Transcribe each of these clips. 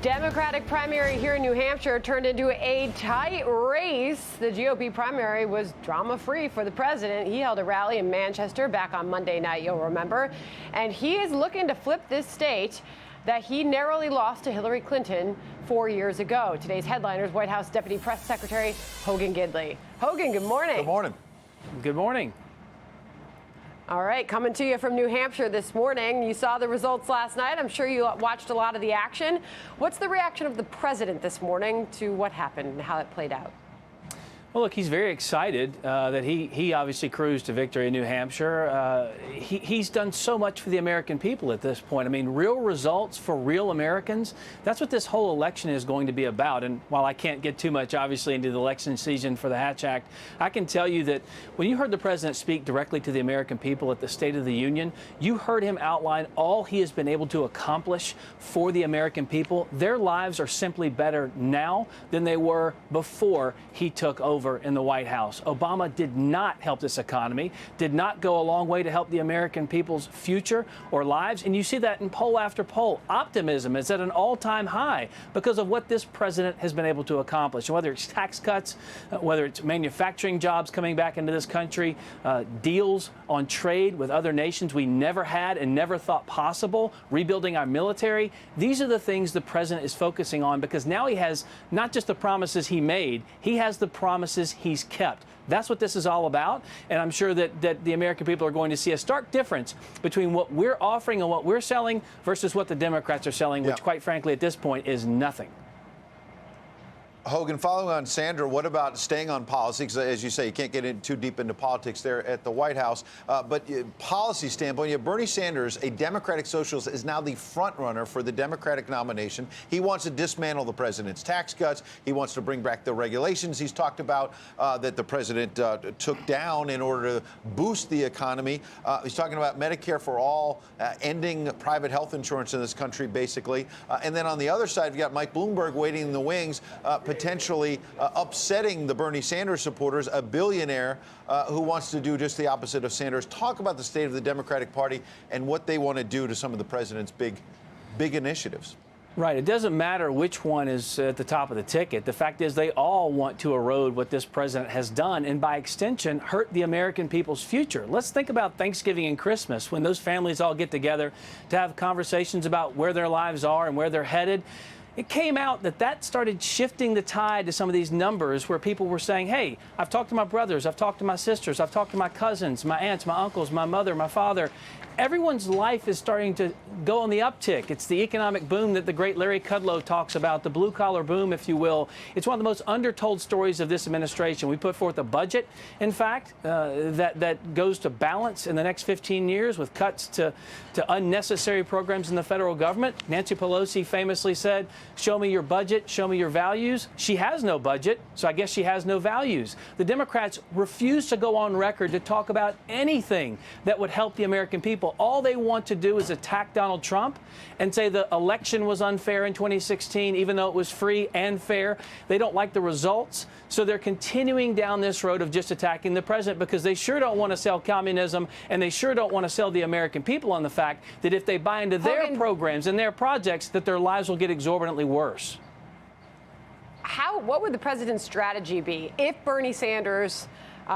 Democratic primary here in New Hampshire turned into a tight race. The GOP primary was drama-free for the president. He held a rally in Manchester back on Monday night, you'll remember. And he is looking to flip this state that he narrowly lost to Hillary Clinton 4 years ago. Today's headliners, White House Deputy Press Secretary Hogan Gidley. Hogan, good morning. Good morning. Good morning. All right, coming to you from New Hampshire this morning. You saw the results last night. I'm sure you watched a lot of the action. What's the reaction of the president this morning to what happened and how it played out? Well, look, he's very excited that he obviously cruised to victory in New Hampshire. He's done so much for the American people at this point. I mean, real results for real Americans. That's what this whole election is going to be about. And while I can't get too much, obviously, into the election season for the Hatch Act, I can tell you that when you heard the president speak directly to the American people at the State of the Union, you heard him outline all he has been able to accomplish for the American people. Their lives are simply better now than they were before he took over in the White House. Obama did not help this economy, did not go a long way to help the American people's future or lives. And you see that in poll after poll. Optimism is at an all-time high because of what this president has been able to accomplish. Whether it's tax cuts, whether it's manufacturing jobs coming back into this country, deals on trade with other nations we never had and never thought possible, rebuilding our military. These are the things the president is focusing on because now he has not just the promises he made, he has the promises he's kept. That's what this is all about. And I'm sure that the American people are going to see a stark difference between what we're offering and what we're selling versus what the Democrats are selling, which, quite frankly, at this point is nothing. Hogan, following on Sandra, what about staying on policy? Because, as you say, you can't get too deep into politics there at the White House. But policy standpoint, you have Bernie Sanders, a Democratic socialist, is now the front runner for the Democratic nomination. He wants to dismantle the president's tax cuts. He wants to bring back the regulations he's talked about that the president took down in order to boost the economy. He's talking about Medicare for all, ending private health insurance in this country, basically. And then on the other side, you've got Mike Bloomberg waiting in the wings, potentially upsetting the Bernie Sanders supporters, a billionaire who wants to do just the opposite of Sanders. Talk about the state of the Democratic Party and what they want to do to some of the president's big initiatives. Right. It doesn't matter which one is at the top of the ticket. The fact is they all want to erode what this president has done and, by extension, hurt the American people's future. Let's think about Thanksgiving and Christmas when those families all get together to have conversations about where their lives are and where they're headed. It came out that started shifting the tide to some of these numbers where people were saying, hey, I've talked to my brothers, I've talked to my sisters, I've talked to my cousins, my aunts, my uncles, my mother, my father. Everyone's life is starting to go on the uptick. It's the economic boom that the great Larry Kudlow talks about, the blue-collar boom, if you will. It's one of the most undertold stories of this administration. We put forth a budget, in fact, that goes to balance in the next 15 years with cuts to unnecessary programs in the federal government. Nancy Pelosi famously said, show me your budget, show me your values. She has no budget, so I guess she has no values. The Democrats refuse to go on record to talk about anything that would help the American people. All they want to do is attack Donald Trump and say the election was unfair in 2016, even though it was free and fair. They don't like the results, so they're continuing down this road of just attacking the president because they sure don't want to sell communism and they sure don't want to sell the American people on the fact that if they buy into their programs and their projects, that their lives will get exorbitantly worse. What would the president's strategy be if Bernie Sanders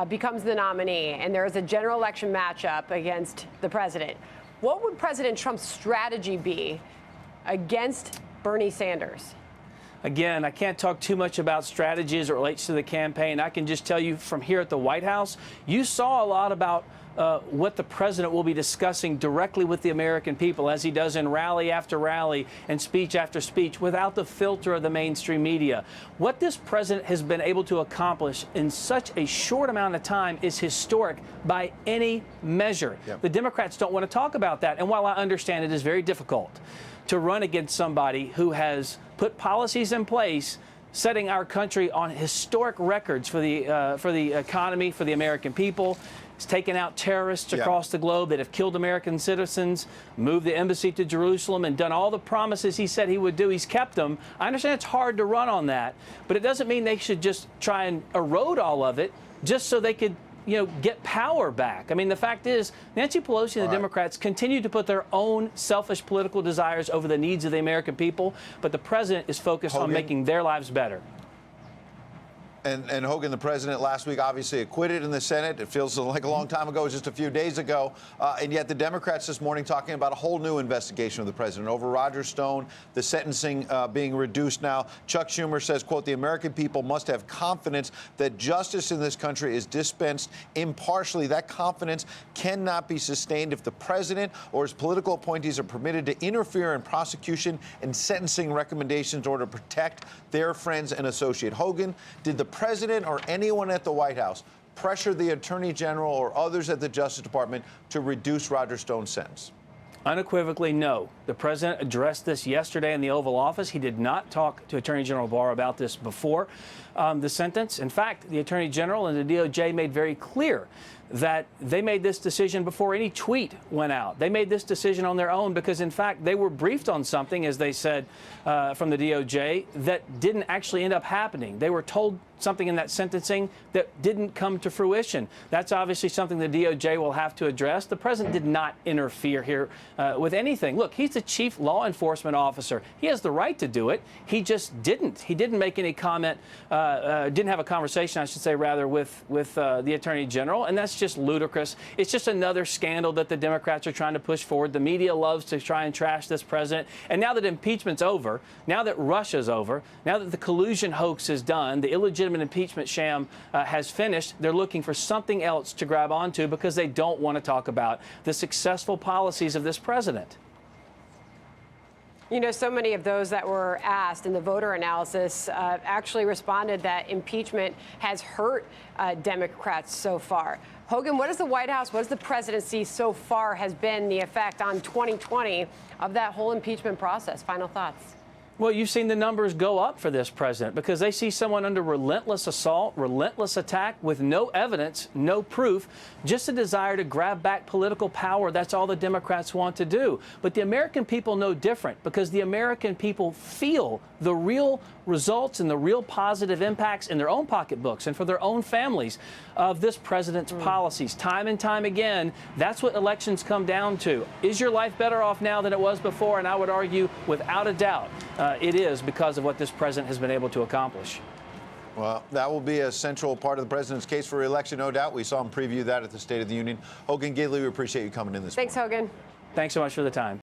becomes the nominee and there is a general election matchup against the president? What would President Trump's strategy be against Bernie Sanders? Again, I can't talk too much about strategy as it relates to the campaign. I can just tell you from here at the White House, you saw a lot about what the president will be discussing directly with the American people, as he does in rally after rally and speech after speech, without the filter of the mainstream media. What this president has been able to accomplish in such a short amount of time is historic by any measure. Yep. The Democrats don't want to talk about that. And while I understand it is very difficult to run against somebody who has put policies in place setting our country on historic records for the economy, for the American people. It's taken out terrorists across the globe that have killed American citizens, moved the embassy to Jerusalem, and done all the promises he said he would do. He's kept them. I understand it's hard to run on that, but it doesn't mean they should just try and erode all of it just so they could get power back. I mean, the fact is, Nancy Pelosi and the Democrats continue to put their own selfish political desires over the needs of the American people, but the president is focused on making their lives better. And Hogan, the president, last week obviously acquitted in the Senate. It feels like a long time ago, just a few days ago. And yet the Democrats this morning talking about a whole new investigation of the president over Roger Stone, the sentencing being reduced now. Chuck Schumer says, quote, the American people must have confidence that justice in this country is dispensed impartially. That confidence cannot be sustained if the president or his political appointees are permitted to interfere in prosecution and sentencing recommendations in order to protect their friends and associates. Hogan, did the president or anyone at the White House pressure the Attorney General or others at the Justice Department to reduce Roger Stone's sentence? Unequivocally, no. The president addressed this yesterday in the Oval Office. He did not talk to Attorney General Barr about this before the sentence. In fact, the Attorney General and the DOJ made very clear that they made this decision before any tweet went out. They made this decision on their own because, in fact, they were briefed on something, as they said from the DOJ, that didn't actually end up happening. They were told something in that sentencing that didn't come to fruition. That's obviously something the DOJ will have to address. The president did not interfere here with anything. Look, he's the chief law enforcement officer. He has the right to do it. He just didn't. He didn't make any comment, didn't have a conversation, I should say, rather, with the Attorney General, and that's just ludicrous. It's just another scandal that the Democrats are trying to push forward. The media loves to try and trash this president. And now that impeachment's over, now that Russia's over, now that the collusion hoax is done, the illegitimate impeachment sham has finished, they're looking for something else to grab onto because they don't want to talk about the successful policies of this president. You know, so many of those that were asked in the voter analysis actually responded that impeachment has hurt Democrats so far. Hogan, what does the White House, what does the presidency so far has been the effect on 2020 of that whole impeachment process? Final thoughts. Well, you've seen the numbers go up for this president because they see someone under relentless assault, relentless attack with no evidence, no proof, just a desire to grab back political power. That's all the Democrats want to do. But the American people know different because the American people feel the real results and the real positive impacts in their own pocketbooks and for their own families of this president's policies. Time and time again, that's what elections come down to. Is your life better off now than it was before? And I would argue, without a doubt, it is because of what this president has been able to accomplish. Well, that will be a central part of the president's case for re-election, no doubt. We saw him preview that at the State of the Union. Hogan Gidley, we appreciate you coming in this morning. Thanks, Hogan. Thanks so much for the time.